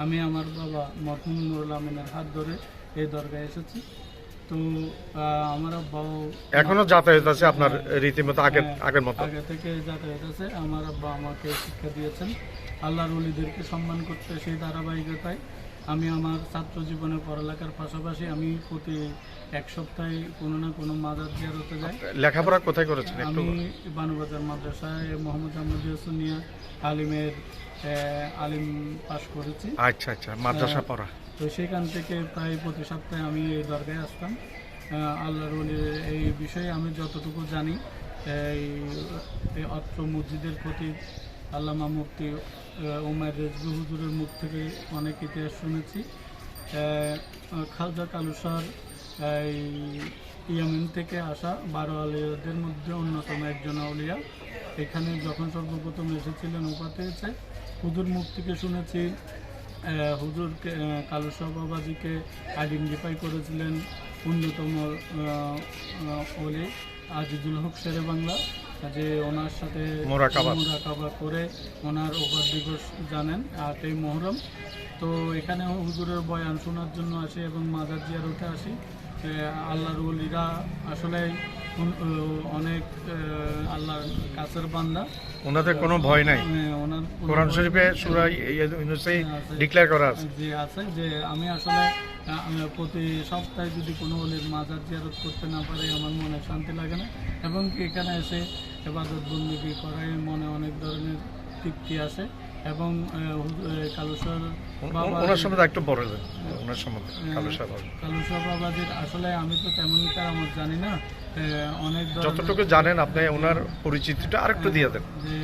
আমি আমার বাবা মরহুম নুরুল আমিনের হাত ধরে এই দরগায় এসেছি। তো আমার আব্বাও এখনো যাতায়াত আছে আপনার রীতিমতো আগের মতো? আগে থেকে যাতায়াত আছে। আমার আব্বা আমাকে শিক্ষা দিয়েছেন আল্লাহর ওলিদেরকে সম্মান করতে। সেই ধারাবাহিকতায় আমি আমার ছাত্র জীবনে পড়ালেখার পাশাপাশি আমি প্রতি এক সপ্তাহে কোনো না কোনো মাজার জিয়ারতে যাই। লেখাপড়া কোথায় করেছেন? আমি বানুবাজার মাদ্রাসায় মোহাম্মদ আহমদিয়া সুনিয়া আলিমের আলিম পাশ করেছি। আচ্ছা আচ্ছা, মাদ্রাসা পড়া। তো সেখান থেকে প্রায় প্রতি সপ্তাহে আমি এই দরগায় আসতাম। আল্লাহর ওলির এই বিষয়ে আমি যতটুকু জানি, এই অত্র মসজিদের প্রতি আল্লামা মুফতি ওমর রেজভী হুজুরের মুখ থেকে অনেক ইতিহাস শুনেছি। খালজা কালুসার ইয়েমেন থেকে আসা 12 আউলিয়াদের মধ্যে অন্যতম একজন আউলিয়া। এখানে যখন সর্বপ্রথম এসেছিলেন ওফাত হয়েছে। হুজুর মুখ থেকে শুনেছি হুজুরকে কালুসা বাবাজিকে আইডেন্টিফাই করেছিলেন অন্যতম ওলি আজিজুল হক শেরে বাংলা, যে ওনার সাথে মোরাকাবা করে ওনার ওপর দিবস জানেন 8ই মুহররম। তো এখানে হুজুরের বয়ান শোনার জন্য আসি এবং মাজার জিয়ারতে আসি। আল্লাহর ওলিরা আসলে অনেক আল্লাহর কাছের বান্দা, ওনাদের কোনো ভয় নাই। কোরআন শরীফে সূরা ইউনূসে ডিক্লেয়ার করা আছে যে আছে যে আমি আসলে প্রতি সপ্তাহে যদি কোনো ওলির মাজার জিয়ারত করতে না পারি আমার মনে শান্তি লাগে না, এবং এখানে এসে ইবাদত বন্দেগী করায় মনে অনেক ধরনের তৃপ্তি আসে। এবং কালুসর ওনার সম্বন্ধে একটু বলেন, ওনার সম্বন্ধে কালুসর বাবাজির আসলে আমি তো তেমন কারামত জানি না, অনেক যতটুকু জানেন আপনি ওনার পরিচিতিটা আরেকটু দিয়ে দেন। যে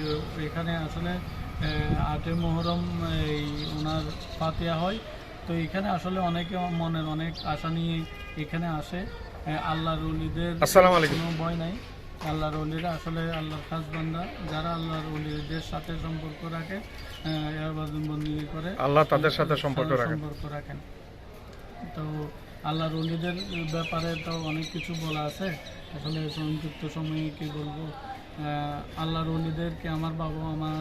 এখানে আসলে 8ই মুহররম এই ওনার ফাতিহা হয়। তো এখানে আসলে অনেকে মনের অনেক আশা নিয়ে এখানে আসে। আল্লাহর ওলিদের আসসালামু আলাইকুম কোনো ভয় নাই। আল্লাহর ওলিরা আসলে আল্লাহর খাস বান্দা, যারা আল্লাহর ওলিদের সাথে সম্পর্ক রাখে, ইবাদত বন্দেগী করে, আল্লাহ তাদের সাথে সম্পর্ক রাখেন। তো আল্লাহর ওলিদের ব্যাপারে তো অনেক কিছু বলা আছে, আসলে সংক্ষিপ্ত সময়ে কি বলবো। আল্লাহর ওলিদেরকে আমার বাবা আমার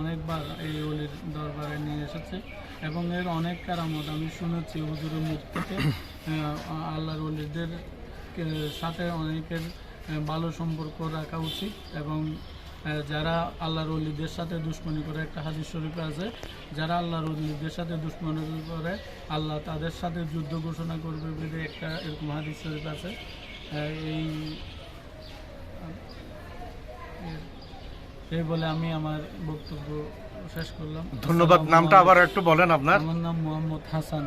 অনেকবার এই ওলির দরবারে নিয়ে এসেছে এবং এর অনেক কারামত আমি শুনেছি হুজুরের মুখ থেকে। আল্লাহর ওলিদের সাথে অনেকের ভালো সম্পর্ক রাখা উচিত, এবং যারা আল্লাহর ওলিদের সাথে দুশমনি করে, একটা হাদিস শরীফে আছে, যারা আল্লাহর ওলিদের সাথে দুশমনি করে আল্লাহ তাদের সাথে যুদ্ধ ঘোষণা করবে বলে একটা এরকম হাদিস শরীফ আছে। এই বলে আমি আমার বক্তব্য শেষ করলাম। ধন্যবাদ। নামটা আবার একটু বলেন আপনার? আমার নাম মোহাম্মদ হাসান।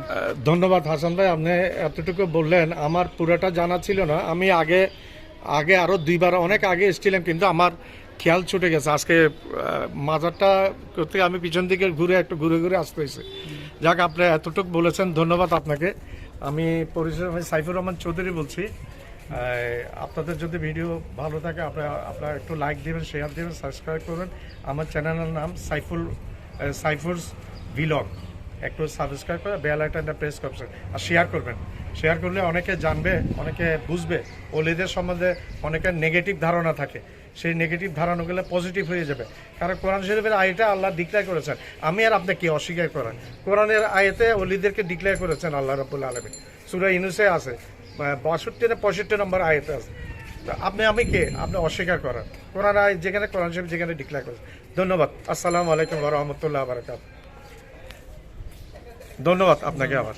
ধন্যবাদ হাসান ভাই, আপনি এতটুকু বললেন, আমার পুরোটা জানা ছিল না। আমি আগে আরো 2বার অনেক আগে এসেছিলাম, কিন্তু আমার খেয়াল ছুটে গেছে। আজকে মাজারটা করতে আমি পিছন দিকে একটু ঘুরে আসতে হয়েছে। যাক, আপনি এতটুকু বলেছেন, ধন্যবাদ আপনাকে। আমি পরিচয় সাইফুর রহমান চৌধুরী বলছি। আপনাদের যদি ভিডিও ভালো থাকে আপনারা একটু লাইক দিবেন, শেয়ার দিবেন, সাবস্ক্রাইব করবেন। আমার চ্যানেলের নাম সাইফুরস ভিলগ। একটু সাবস্ক্রাইব করে বেল আইকনটা প্রেস করবেন আর শেয়ার করবেন। শেয়ার করলে অনেকে জানবে, অনেকে বুঝবে। ওলিদের সম্বন্ধে অনেকের নেগেটিভ ধারণা থাকে, সেই নেগেটিভ ধারণাগুলো পজিটিভ হয়ে যাবে। কারণ কোরআন শরীফের আয়াতে আল্লাহ ডিক্লেয়ার করেছেন, আমি আর আপনি কি অস্বীকার করেন? কোরআনের আয়াতে ওলিদেরকে ডিক্লেয়ার করেছেন আল্লাহ রাব্বুল আলামিন। সূরা ইউনূসে আছে 62 না 65 নম্বর আয়াতে আছে। আমি কে আপনি অস্বীকার করেন? কোরআন আয়াত যেখানে, কোরআন শরীফ যেখানে ডিক্লেয়ার করেছে। ধন্যবাদ। আসসালামু আলাইকুম ওয়া রাহমাতুল্লাহি ওয়া বারাকাতুহু। ধন্যবাদ আপনাকে আবার।